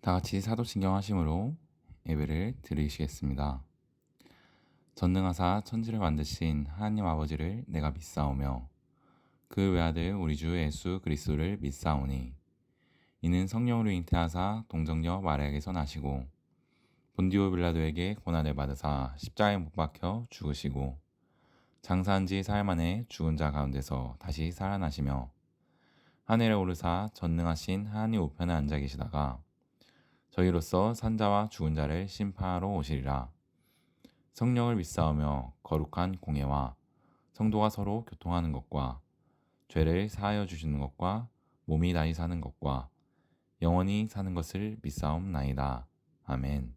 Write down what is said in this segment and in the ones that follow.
다 같이 사도신경 하심으로 예배를 드리시겠습니다. 전능하사 천지를 만드신 하나님 아버지를 내가 믿사오며 그 외아들 우리 주 예수 그리스도를 믿사오니 이는 성령으로 잉태하사 동정녀 마리아에게서 나시고 본디오 빌라도에게 고난을 받으사 십자가에 못 박혀 죽으시고 장사한 지 사흘 만에 죽은 자 가운데서 다시 살아나시며 하늘에 오르사 전능하신 하나님 우편에 앉아 계시다가 저희로서 산자와 죽은 자를 심판하러 오시리라. 성령을 믿사오며 거룩한 공예와 성도가 서로 교통하는 것과 죄를 사하여 주시는 것과 몸이 다시 사는 것과 영원히 사는 것을 믿사옵나이다. 아멘.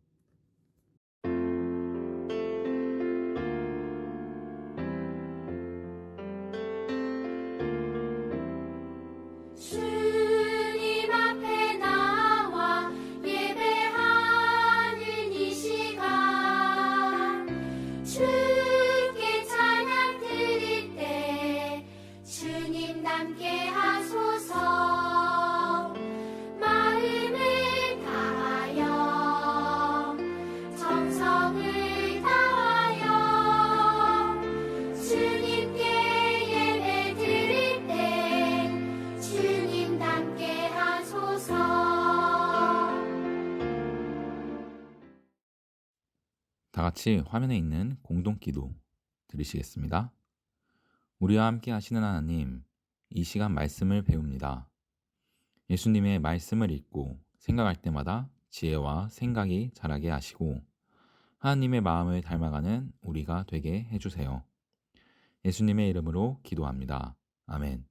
주님 앞에 나와 예배하는 이 시간 주께 찬양 드릴 때 주님 함께 하소서. 마음을 다하여 정성을 다하여 주님께 예배 드릴 때 주님 함께 하소서. 다 같이 화면에 있는 공동기도 드리시겠습니다. 우리와 함께 하시는 하나님, 이 시간 말씀을 배웁니다. 예수님의 말씀을 읽고 생각할 때마다 지혜와 생각이 자라게 하시고 하나님의 마음을 닮아가는 우리가 되게 해주세요. 예수님의 이름으로 기도합니다. 아멘.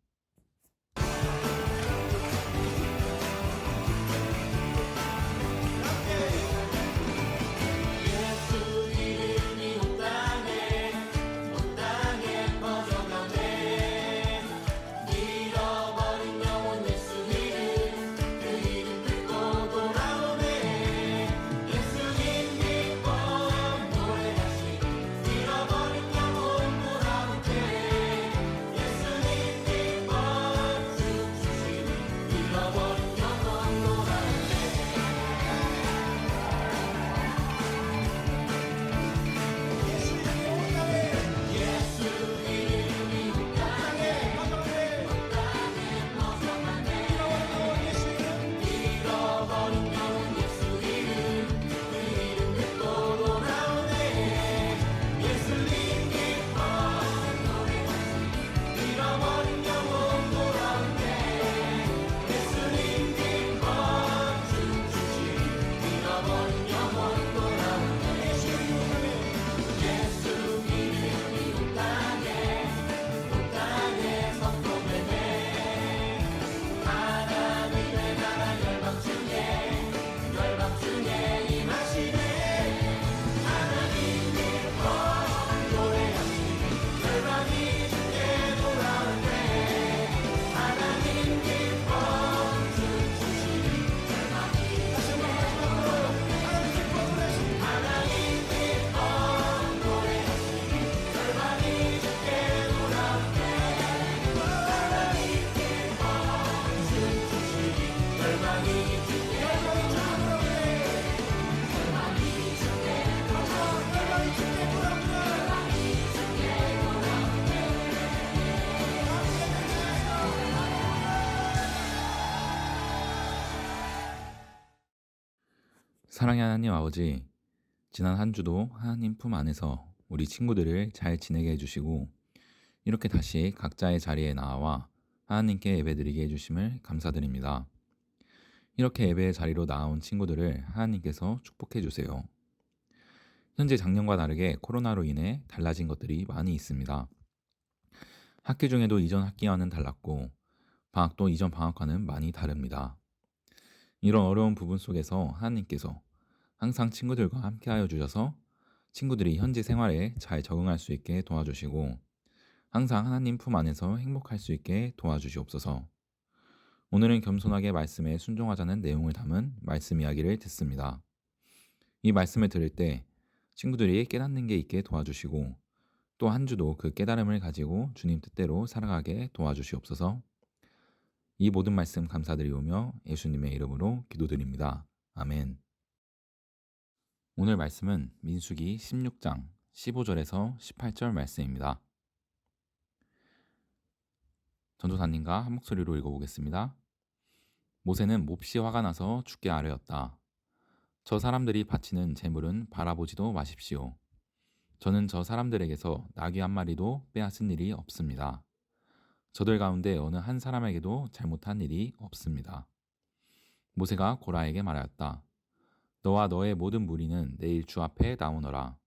사랑의 하나님 아버지, 지난 한 주도 하나님 품 안에서 우리 친구들을 잘 지내게 해주시고 이렇게 다시 각자의 자리에 나와 하나님께 예배드리게 해주심을 감사드립니다. 이렇게 예배의 자리로 나온 친구들을 하나님께서 축복해 주세요. 현재 작년과 다르게 코로나로 인해 달라진 것들이 많이 있습니다. 학기 중에도 이전 학기와는 달랐고 방학도 이전 방학과는 많이 다릅니다. 이런 어려운 부분 속에서 하나님께서 항상 친구들과 함께하여 주셔서 친구들이 현재 생활에 잘 적응할 수 있게 도와주시고 항상 하나님 품 안에서 행복할 수 있게 도와주시옵소서. 오늘은 겸손하게 말씀에 순종하자는 내용을 담은 말씀 이야기를 듣습니다. 이 말씀을 들을 때 친구들이 깨닫는 게 있게 도와주시고 또 한 주도 그 깨달음을 가지고 주님 뜻대로 살아가게 도와주시옵소서. 이 모든 말씀 감사드리오며 예수님의 이름으로 기도드립니다. 아멘. 오늘 말씀은 민수기 16장 15절에서 18절 말씀입니다. 전도사님과 한 목소리로 읽어보겠습니다. 모세는 몹시 화가 나서 죽게 아뢰었다. 저 사람들이 바치는 제물은 바라보지도 마십시오. 저는 저 사람들에게서 나귀 한 마리도 빼앗은 일이 없습니다. 저들 가운데 어느 한 사람에게도 잘못한 일이 없습니다. 모세가 고라에게 말하였다. 너와 너의 모든 무리는 내일 주 앞에 나오너라.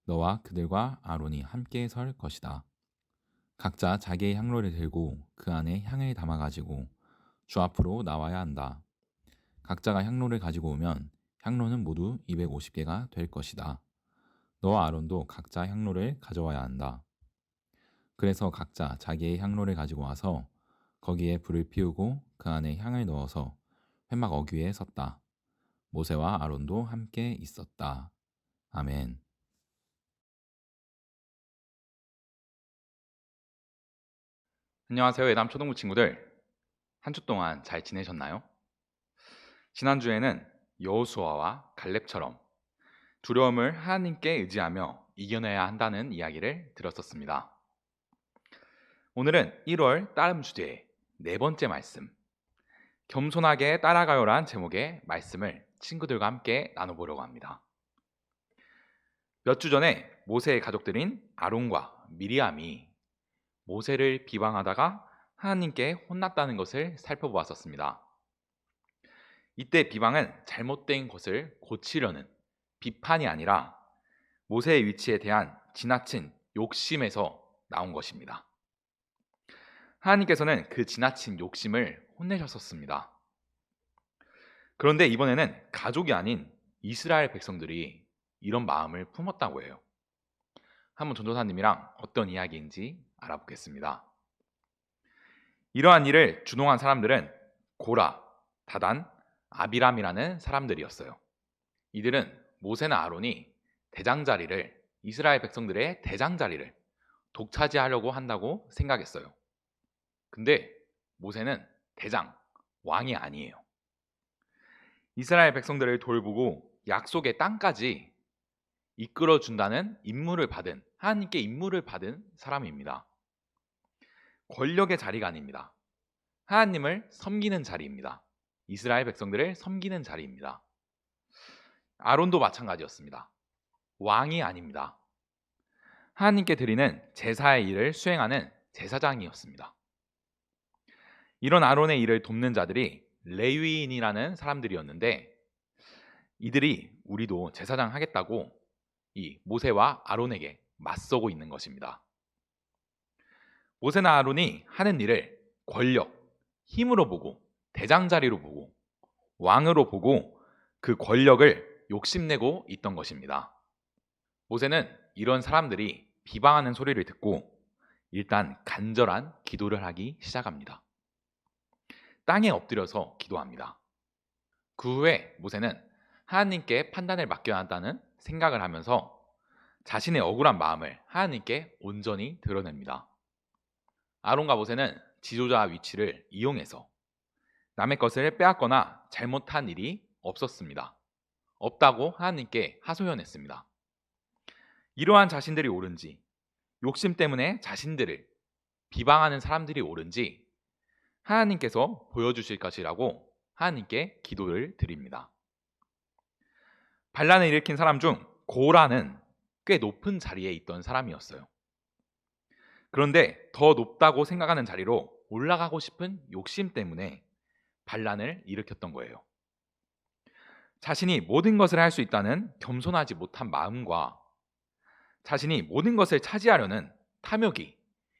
너와 그들과 아론이 함께 설 것이다. 각자 자기의 향로를 들고 그 안에 향을 담아가지고 주 앞으로 나와야 한다. 각자가 향로를 가지고 오면 향로는 모두 250개가 될 것이다. 너와 아론도 각자 향로를 가져와야 한다. 그래서 각자 자기의 향로를 가지고 와서 거기에 불을 피우고 그 안에 향을 넣어서 회막 어귀에 섰다. 모세와 아론도 함께 있었다. 아멘. 안녕하세요, 예담 초등부 친구들. 한 주 동안 잘 지내셨나요? 지난주에는 여호수아와 갈렙처럼 두려움을 하나님께 의지하며 이겨내야 한다는 이야기를 들었었습니다. 오늘은 1월 따름 주제의 네 번째 말씀, 겸손하게 따라가요란 제목의 말씀을 친구들과 함께 나눠보려고 합니다. 몇 주 전에 모세의 가족들인 아론과 미리암이 모세를 비방하다가 하나님께 혼났다는 것을 살펴보았었습니다. 이때 비방은 잘못된 것을 고치려는 비판이 아니라 모세의 위치에 대한 지나친 욕심에서 나온 것입니다. 하나님께서는 그 지나친 욕심을 혼내셨었습니다. 그런데 이번에는 가족이 아닌 이스라엘 백성들이 이런 마음을 품었다고 해요. 한번 전도사님이랑 어떤 이야기인지 알아보겠습니다. 이러한 일을 주동한 사람들은 고라, 다단, 아비람이라는 사람들이었어요. 이들은 모세나 아론이 대장자리를, 이스라엘 백성들의 대장자리를 독차지하려고 한다고 생각했어요. 근데 모세는 대장, 왕이 아니에요. 이스라엘 백성들을 돌보고 약속의 땅까지 이끌어준다는 임무를 받은, 하나님께 임무를 받은 사람입니다. 권력의 자리가 아닙니다. 하나님을 섬기는 자리입니다. 이스라엘 백성들을 섬기는 자리입니다. 아론도 마찬가지였습니다. 왕이 아닙니다. 하나님께 드리는 제사의 일을 수행하는 제사장이었습니다. 이런 아론의 일을 돕는 자들이 레위인이라는 사람들이었는데, 이들이 우리도 제사장 하겠다고 이 모세와 아론에게 맞서고 있는 것입니다. 모세나 아론이 하는 일을 권력, 힘으로 보고, 대장자리로 보고, 왕으로 보고 그 권력을 욕심내고 있던 것입니다. 모세는 이런 사람들이 비방하는 소리를 듣고 일단 간절한 기도를 하기 시작합니다. 땅에 엎드려서 기도합니다. 그 후에 모세는 하나님께 판단을 맡겨야 한다는 생각을 하면서 자신의 억울한 마음을 하나님께 온전히 드러냅니다. 아론과 모세는 지도자 위치를 이용해서 남의 것을 빼앗거나 잘못한 일이 없었습니다. 없다고 하나님께 하소연했습니다. 이러한 자신들이 옳은지, 욕심 때문에 자신들을 비방하는 사람들이 옳은지 하나님께서 보여주실 것이라고 하나님께 기도를 드립니다. 반란을 일으킨 사람 중 고라는 꽤 높은 자리에 있던 사람이었어요. 그런데 더 높다고 생각하는 자리로 올라가고 싶은 욕심 때문에 반란을 일으켰던 거예요. 자신이 모든 것을 할 수 있다는 겸손하지 못한 마음과 자신이 모든 것을 차지하려는 탐욕이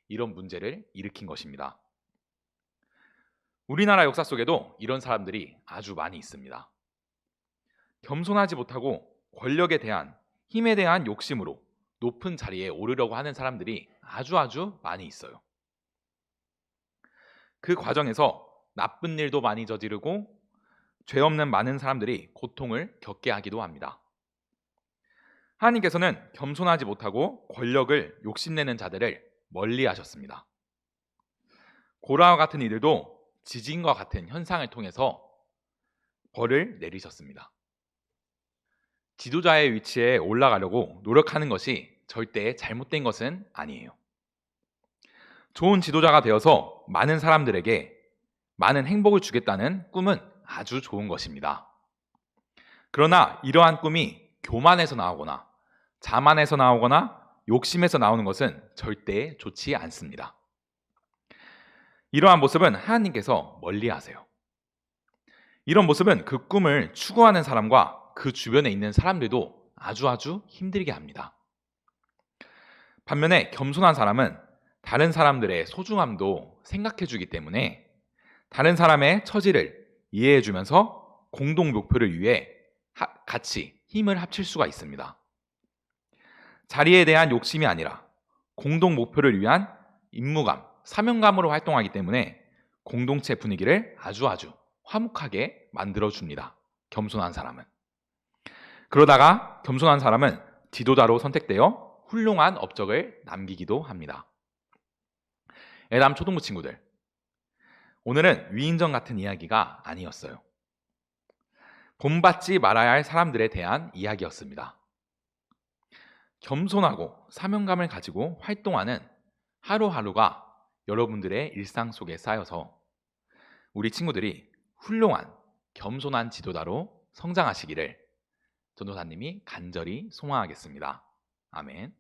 이런 문제를 일으킨 것입니다. 우리나라 역사 속에도 이런 사람들이 아주 많이 있습니다. 겸손하지 못하고 권력에 대한, 힘에 대한 욕심으로 높은 자리에 오르려고 하는 사람들이 아주 많이 있어요. 그 과정에서 나쁜 일도 많이 저지르고 죄 없는 많은 사람들이 고통을 겪게 하기도 합니다. 하나님께서는 겸손하지 못하고 권력을 욕심내는 자들을 멀리 하셨습니다. 고라와 같은 이들도 지진과 같은 현상을 통해서 벌을 내리셨습니다. 지도자의 위치에 올라가려고 노력하는 것이 절대 잘못된 것은 아니에요. 좋은 지도자가 되어서 많은 사람들에게 많은 행복을 주겠다는 꿈은 아주 좋은 것입니다. 그러나 이러한 꿈이 교만에서 나오거나 자만에서 나오거나 욕심에서 나오는 것은 절대 좋지 않습니다. 이러한 모습은 하나님께서 멀리하세요. 이런 모습은 그 꿈을 추구하는 사람과 그 주변에 있는 사람들도 아주 힘들게 합니다. 반면에 겸손한 사람은 다른 사람들의 소중함도 생각해 주기 때문에 다른 사람의 처지를 이해해 주면서 공동 목표를 위해 같이 힘을 합칠 수가 있습니다. 자리에 대한 욕심이 아니라 공동 목표를 위한 임무감, 사명감으로 활동하기 때문에 공동체 분위기를 아주 화목하게 만들어줍니다. 겸손한 사람은. 그러다가 겸손한 사람은 지도자로 선택되어 훌륭한 업적을 남기기도 합니다. 애담 초등부 친구들, 오늘은 위인전 같은 이야기가 아니었어요. 본받지 말아야 할 사람들에 대한 이야기였습니다. 겸손하고 사명감을 가지고 활동하는 하루하루가 여러분들의 일상 속에 쌓여서 우리 친구들이 훌륭한 겸손한 지도자로 성장하시기를 전도사님이 간절히 소망하겠습니다. 아멘.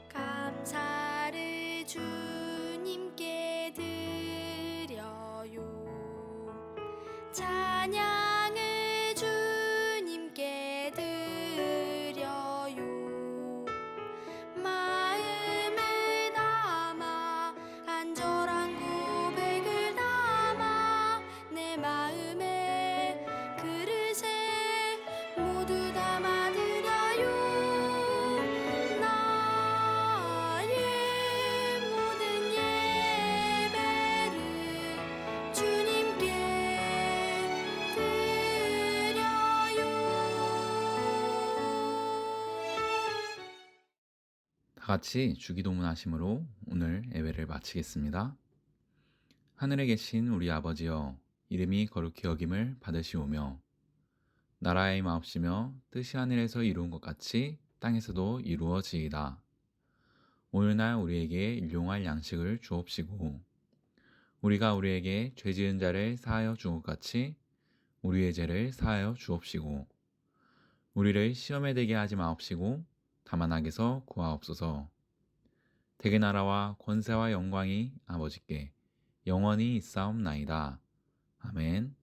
감사를 주님께 드려요. 찬양을 주님께 드려요. 마음을 담아 간절한 고백을 담아 내 마음에 그릇에 모두 담아드려요. 나의 모든 예배를 주님께 다 같이 주기도문 하심으로 오늘 예배를 마치겠습니다. 하늘에 계신 우리 아버지여, 이름이 거룩히 여김을 받으시오며 나라의 마옵시며 뜻이 하늘에서 이루은 것 같이 땅에서도 이루어지이다. 오늘날 우리에게 일용할 양식을 주옵시고 우리가 우리에게 죄 지은 자를 사하여 준 것 같이 우리의 죄를 사하여 주옵시고 우리를 시험에 들게 하지 마옵시고 다만 악에서 구하옵소서. 대개 나라와 권세와 영광이 아버지께 영원히 있사옵나이다. 아멘.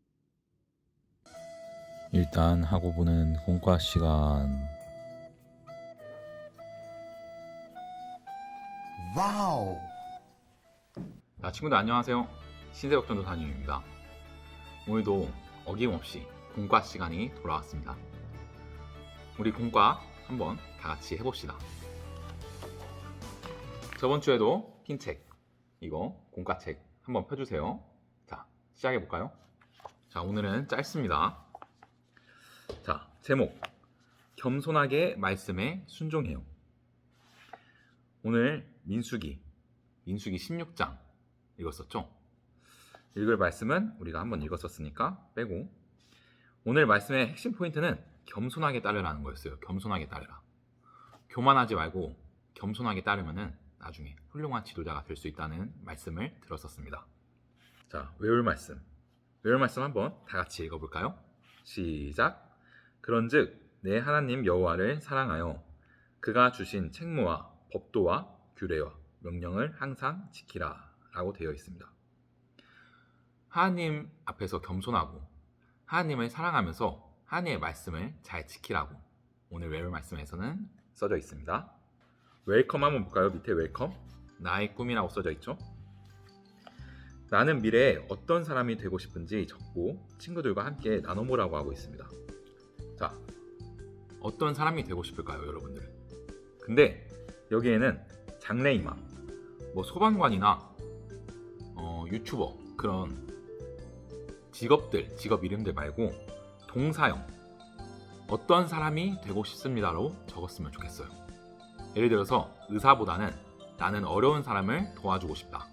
일단 하고 보는 공과 시간. 와우. 자, 친구들 안녕하세요. 신세혁 전도사님입니다. 오늘도 어김없이 공과 시간이 돌아왔습니다. 우리 공과 한번 다 같이 해봅시다. 저번 주에도 핀책, 이거 공과책 한번 펴주세요. 자, 시작해볼까요? 자, 오늘은 짧습니다. 자, 제목, 겸손하게 말씀에 순종해요. 오늘 민수기 16장 읽었었죠? 읽을 말씀은 우리가 한번 읽었었으니까 빼고, 오늘 말씀의 핵심 포인트는 겸손하게 따르라는 거였어요. 겸손하게 따르라. 교만하지 말고 겸손하게 따르면은 나중에 훌륭한 지도자가 될 수 있다는 말씀을 들었었습니다. 자, 외울 말씀 한번 다 같이 읽어볼까요? 시작. 그런즉 내 하나님 여호와를 사랑하여 그가 주신 책무와 법도와 규례와 명령을 항상 지키라 라고 되어 있습니다. 하나님 앞에서 겸손하고 하나님을 사랑하면서 하나님의 말씀을 잘 지키라고 오늘 외울 말씀에서는 써져 있습니다. 웰컴 한번 볼까요? 밑에 웰컴, 나의 꿈이라고 써져 있죠. 나는 미래에 어떤 사람이 되고 싶은지 적고 친구들과 함께 나눠보라고 하고 있습니다. 자, 어떤 사람이 되고 싶을까요, 여러분들? 근데 여기에는 장래희망, 뭐 소방관이나 유튜버, 그런 직업 이름들 말고 동사형 어떤 사람이 되고 싶습니다로 적었으면 좋겠어요. 예를 들어서 의사보다는 나는 어려운 사람을 도와주고 싶다.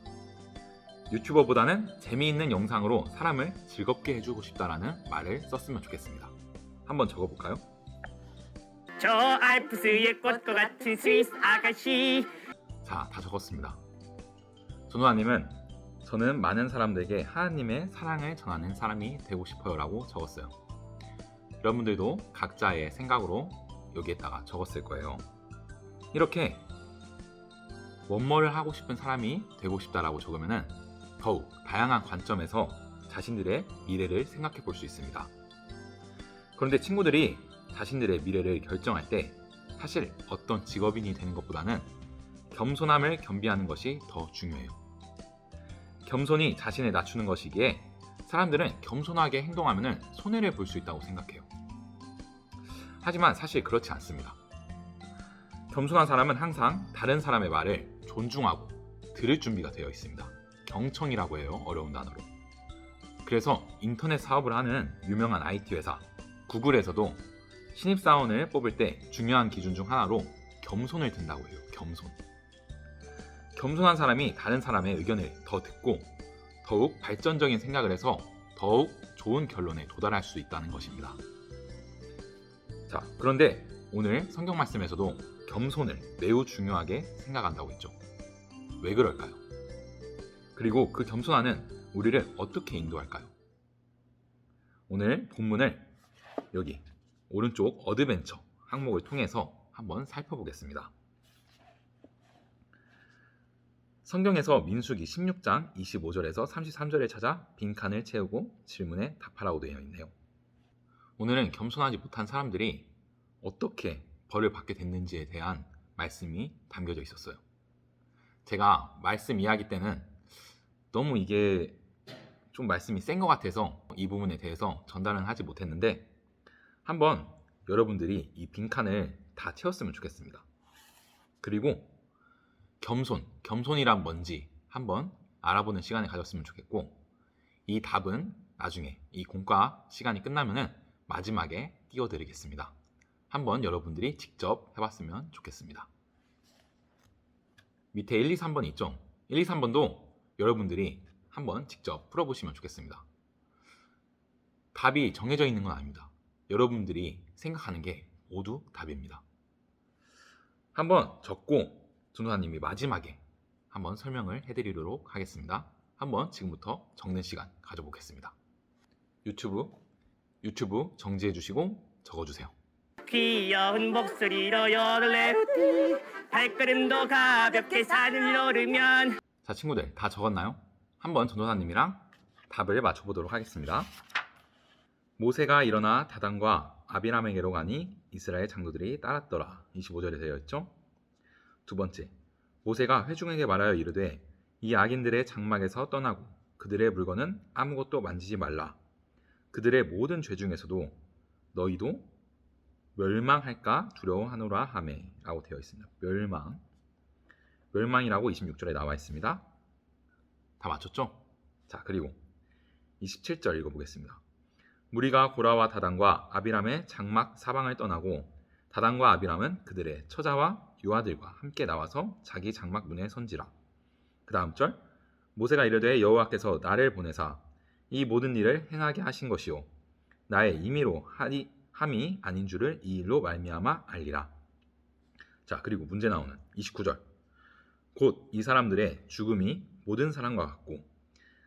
유튜버보다는 재미있는 영상으로 사람을 즐겁게 해주고 싶다라는 말을 썼으면 좋겠습니다. 한번 적어볼까요? 저 알프스의 꽃과 같은 스위스 아가씨. 자, 다 적었습니다. 전우아님은 저는 많은 사람들에게 하나님의 사랑을 전하는 사람이 되고 싶어요 라고 적었어요. 여러분들도 각자의 생각으로 여기에다가 적었을 거예요. 이렇게 뭐뭐를 하고 싶은 사람이 되고 싶다라고 적으면 더욱 다양한 관점에서 자신들의 미래를 생각해 볼 수 있습니다. 그런데 친구들이 자신들의 미래를 결정할 때 사실 어떤 직업인이 되는 것보다는 겸손함을 겸비하는 것이 더 중요해요. 겸손이 자신을 낮추는 것이기에 사람들은 겸손하게 행동하면 손해를 볼 수 있다고 생각해요. 하지만 사실 그렇지 않습니다. 겸손한 사람은 항상 다른 사람의 말을 존중하고 들을 준비가 되어 있습니다. 경청이라고 해요. 어려운 단어로. 그래서 인터넷 사업을 하는 유명한 IT 회사 구글에서도 신입사원을 뽑을 때 중요한 기준 중 하나로 겸손을 든다고 해요. 겸손. 겸손한 사람이 다른 사람의 의견을 더 듣고 더욱 발전적인 생각을 해서 더욱 좋은 결론에 도달할 수 있다는 것입니다. 자, 그런데 오늘 성경 말씀에서도 겸손을 매우 중요하게 생각한다고 했죠. 왜 그럴까요? 그리고 그 겸손함은 우리를 어떻게 인도할까요? 오늘 본문을 여기 오른쪽 어드벤처 항목을 통해서 한번 살펴보겠습니다. 성경에서 민수기 16장 25절에서 33절을 찾아 빈칸을 채우고 질문에 답하라고 되어 있네요. 오늘은 겸손하지 못한 사람들이 어떻게 벌을 받게 됐는지에 대한 말씀이 담겨져 있었어요. 제가 말씀 이야기 때는 너무 이게 좀 말씀이 센 것 같아서 이 부분에 대해서 전달은 하지 못했는데 한번 여러분들이 이 빈칸을 다 채웠으면 좋겠습니다. 그리고 겸손이란 뭔지 한번 알아보는 시간을 가졌으면 좋겠고 이 답은 나중에 이 공과 시간이 끝나면은 마지막에 띄워드리겠습니다. 한번 여러분들이 직접 해봤으면 좋겠습니다. 밑에 1, 2, 3번 있죠? 1, 2, 3번도 여러분들이 한번 직접 풀어보시면 좋겠습니다. 답이 정해져 있는 건 아닙니다. 여러분들이 생각하는 게 모두 답입니다. 한번 적고 전도사님이 마지막에 한번 설명을 해드리도록 하겠습니다. 한번 지금부터 적는 시간 가져보겠습니다. 유튜브 정지해 주시고 적어주세요. 귀여운 목소리로 요들레 발걸음도 가볍게 산을 오르면. 자, 친구들 다 적었나요? 한번 전도사님이랑 답을 맞춰보도록 하겠습니다. 모세가 일어나 다단과 아비람에게로 가니 이스라엘 장로들이 따랐더라. 25절에 되어 있죠. 두 번째, 모세가 회중에게 말하여 이르되 이 악인들의 장막에서 떠나고 그들의 물건은 아무것도 만지지 말라. 그들의 모든 죄 중에서도 너희도 멸망할까 두려워하노라 하매 라고 되어 있습니다. 멸망이라고 26절에 나와 있습니다. 다 맞췄죠? 자, 그리고 27절 읽어보겠습니다. 무리가 고라와 다단과 아비람의 장막 사방을 떠나고 다단과 아비람은 그들의 처자와 유아들과 함께 나와서 자기 장막 문에 선지라. 그 다음 절, 모세가 이르되 여호와께서 나를 보내사 이 모든 일을 행하게 하신 것이요 나의 임의로 함이 아닌 줄을 이 일로 말미암아 알리라. 자, 그리고 문제 나오는 29절, 곧 이 사람들의 죽음이 모든 사람과 같고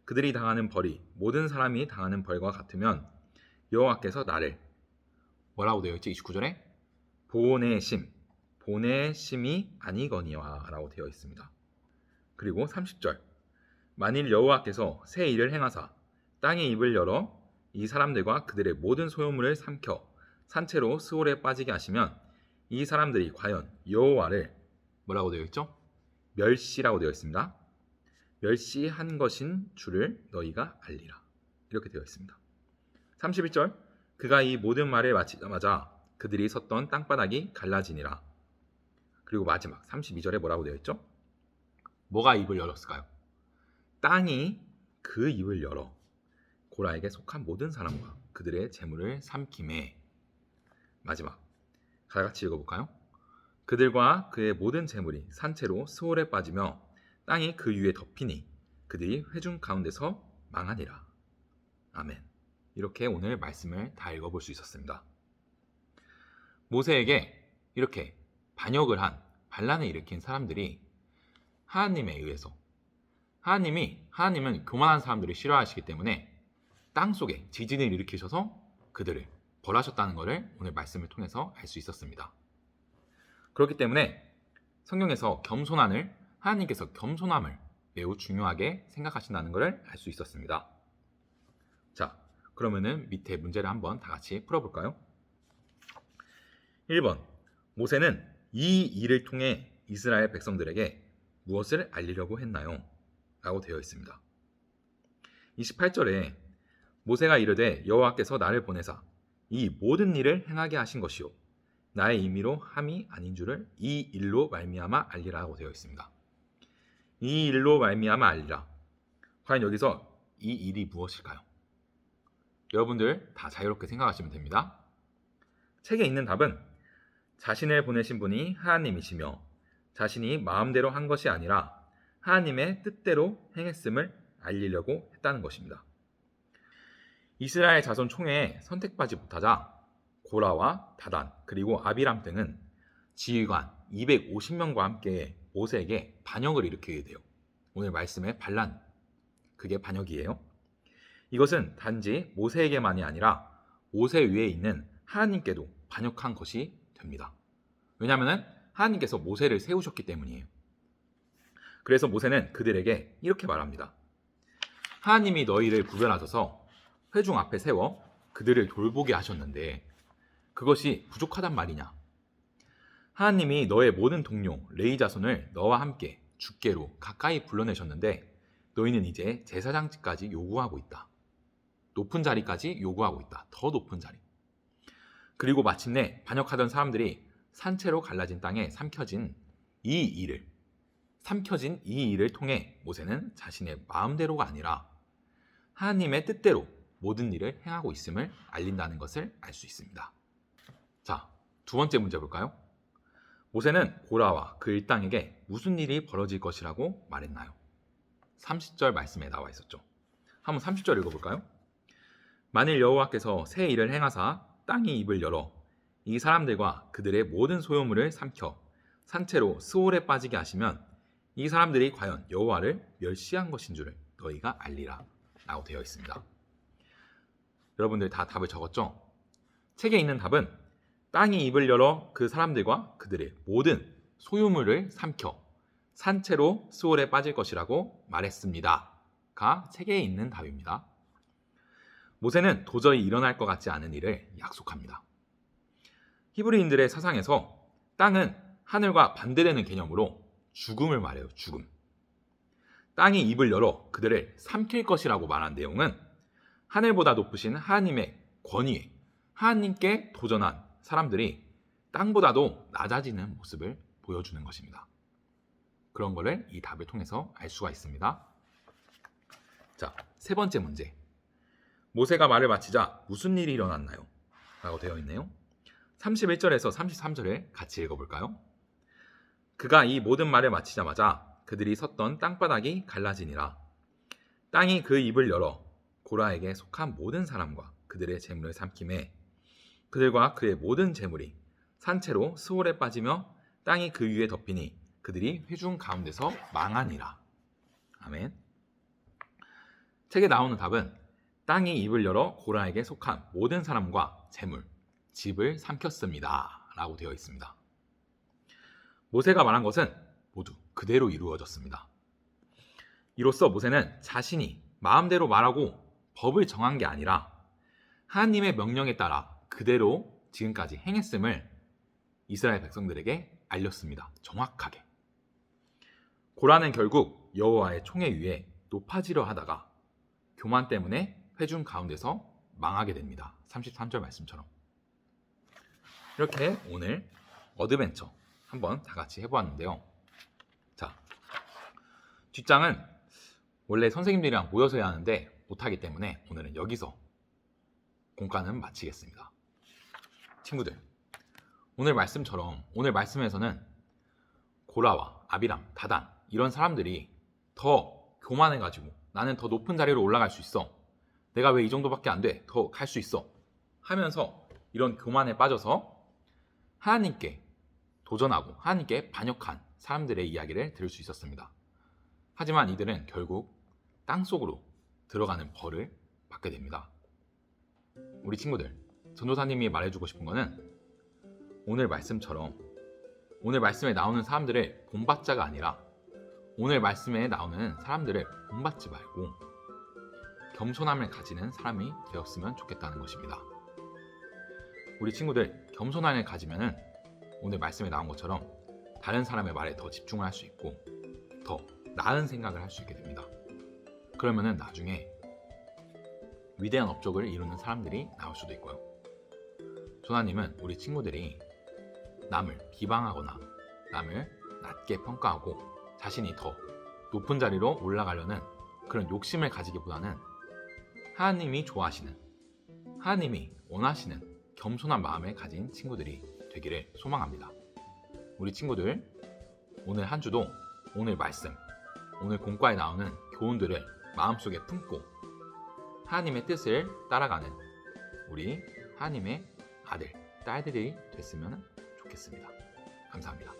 그들이 당하는 벌이 모든 사람이 당하는 벌과 같으면 여호와께서 나를 뭐라고 되어 있지? 29절에 보내심이 아니거니와 라고 되어 있습니다. 그리고 30절, 만일 여호와께서 새 일을 행하사 땅의 입을 열어 이 사람들과 그들의 모든 소유물을 삼켜 산채로 스올에 빠지게 하시면 이 사람들이 과연 여호와를 뭐라고 되어 있죠? 멸시라고 되어 있습니다. 멸시한 것인 줄을 너희가 알리라. 이렇게 되어 있습니다. 31절, 그가 이 모든 말을 마치자마자 그들이 섰던 땅바닥이 갈라지니라. 그리고 마지막 32절에 뭐라고 되어 있죠? 뭐가 입을 열었을까요? 땅이 그 입을 열어 고라에게 속한 모든 사람과 그들의 재물을 삼킴에. 마지막 다 같이 읽어볼까요? 그들과 그의 모든 재물이 산채로 수월에 빠지며 땅이 그 위에 덮이니 그들이 회중 가운데서 망하니라. 아멘. 이렇게 오늘 말씀을 다 읽어볼 수 있었습니다. 모세에게 이렇게 반역을 한 반란을 일으킨 사람들이 하나님에 의해서, 하나님은 교만한 사람들을 싫어하시기 때문에 땅속에 지진을 일으키셔서 그들을 벌하셨다는 것을 오늘 말씀을 통해서 알 수 있었습니다. 그렇기 때문에 성경에서 하나님께서 겸손함을 매우 중요하게 생각하신다는 것을 알 수 있었습니다. 자, 그러면은 밑에 문제를 한번 다 같이 풀어볼까요? 1번, 모세는 이 일을 통해 이스라엘 백성들에게 무엇을 알리려고 했나요? 라고 되어 있습니다. 28절에 모세가 이르되 여호와께서 나를 보내사 이 모든 일을 행하게 하신 것이요 나의 임의로 함이 아닌 줄을 이 일로 말미암아 알리라고 되어 있습니다. 이 일로 말미암아 알리라. 과연 여기서 이 일이 무엇일까요? 여러분들 다 자유롭게 생각하시면 됩니다. 책에 있는 답은 자신을 보내신 분이 하나님이시며 자신이 마음대로 한 것이 아니라 하나님의 뜻대로 행했음을 알리려고 했다는 것입니다. 이스라엘 자손 총회에 선택받지 못하자 고라와 다단 그리고 아비람 등은 지휘관 250명과 함께 모세에게 반역을 일으키게 돼요. 오늘 말씀의 반란, 그게 반역이에요. 이것은 단지 모세에게만이 아니라 모세 위에 있는 하나님께도 반역한 것이 됩니다. 왜냐하면 하나님께서 모세를 세우셨기 때문이에요. 그래서 모세는 그들에게 이렇게 말합니다. 하나님이 너희를 구별하셔서 회중 앞에 세워 그들을 돌보게 하셨는데 그것이 부족하단 말이냐? 하나님이 너의 모든 동료 레위 자손을 너와 함께 주께로 가까이 불러내셨는데 너희는 이제 제사장직까지 요구하고 있다. 높은 자리까지 요구하고 있다. 더 높은 자리. 그리고 마침내 반역하던 사람들이 산채로 갈라진 땅에 삼켜진 이 일을 통해 모세는 자신의 마음대로가 아니라 하나님의 뜻대로 모든 일을 행하고 있음을 알린다는 것을 알 수 있습니다. 자, 두 번째 문제 볼까요? 모세는 고라와 그 일당에게 무슨 일이 벌어질 것이라고 말했나요? 30절 말씀에 나와 있었죠. 한번 30절 읽어볼까요? 만일 여호와께서 새 일을 행하사 땅이 입을 열어 이 사람들과 그들의 모든 소유물을 삼켜 산채로 스올에 빠지게 하시면 이 사람들이 과연 여호와를 멸시한 것인 줄을 너희가 알리라 라고 되어 있습니다. 여러분들 다 답을 적었죠? 책에 있는 답은 땅이 입을 열어 그 사람들과 그들의 모든 소유물을 삼켜 산채로 스올에 빠질 것이라고 말했습니다. 가 책에 있는 답입니다. 모세는 도저히 일어날 것 같지 않은 일을 약속합니다. 히브리인들의 사상에서 땅은 하늘과 반대되는 개념으로 죽음을 말해요. 죽음. 땅이 입을 열어 그들을 삼킬 것이라고 말한 내용은 하늘보다 높으신 하나님의 권위에 하나님께 도전한 사람들이 땅보다도 낮아지는 모습을 보여주는 것입니다. 그런 거를 이 답을 통해서 알 수가 있습니다. 자, 세 번째 문제. 모세가 말을 마치자 무슨 일이 일어났나요? 라고 되어 있네요. 31절에서 33절을 같이 읽어볼까요? 그가 이 모든 말을 마치자마자 그들이 섰던 땅바닥이 갈라지니라. 땅이 그 입을 열어 고라에게 속한 모든 사람과 그들의 재물을 삼킴에 그들과 그의 모든 재물이 산채로 스올에 빠지며 땅이 그 위에 덮이니 그들이 회중 가운데서 망하니라. 아멘. 책에 나오는 답은 땅이 입을 열어 고라에게 속한 모든 사람과 재물, 집을 삼켰습니다. 라고 되어 있습니다. 모세가 말한 것은 모두 그대로 이루어졌습니다. 이로써 모세는 자신이 마음대로 말하고 법을 정한 게 아니라 하나님의 명령에 따라 그대로 지금까지 행했음을 이스라엘 백성들에게 알렸습니다. 정확하게. 고라는 결국 여호와의 총에 위에 높아지려 하다가 교만 때문에 회중 가운데서 망하게 됩니다. 33절 말씀처럼. 이렇게 오늘 어드벤처 한번 다 같이 해보았는데요. 자, 뒷장은 원래 선생님들이랑 모여서 해야 하는데 못하기 때문에 오늘은 여기서 공과는 마치겠습니다. 친구들, 오늘 말씀처럼 오늘 말씀에서는 고라와 아비람, 다단 이런 사람들이 더 교만해가지고 나는 더 높은 자리로 올라갈 수 있어, 내가 왜 이 정도밖에 안 돼, 더 갈 수 있어 하면서 이런 교만에 빠져서 하나님께 도전하고 하나님께 반역한 사람들의 이야기를 들을 수 있었습니다. 하지만 이들은 결국 땅속으로 들어가는 벌을 받게 됩니다. 우리 친구들, 전도사님이 말해주고 싶은 거는 오늘 말씀처럼 오늘 말씀에 나오는 사람들을 본받자가 아니라 오늘 말씀에 나오는 사람들을 본받지 말고 겸손함을 가지는 사람이 되었으면 좋겠다는 것입니다. 우리 친구들, 겸손함을 가지면은 오늘 말씀에 나온 것처럼 다른 사람의 말에 더 집중을 할 수 있고 더 나은 생각을 할 수 있게 됩니다. 그러면은 나중에 위대한 업적을 이루는 사람들이 나올 수도 있고요. 조나님은 우리 친구들이 남을 비방하거나 남을 낮게 평가하고 자신이 더 높은 자리로 올라가려는 그런 욕심을 가지기보다는 하나님이 좋아하시는, 하나님이 원하시는 겸손한 마음을 가진 친구들이 되기를 소망합니다. 우리 친구들, 오늘 한 주도 오늘 말씀, 오늘 공과에 나오는 교훈들을 마음속에 품고 하나님의 뜻을 따라가는 우리 하나님의 아들, 딸들이 됐으면 좋겠습니다. 감사합니다.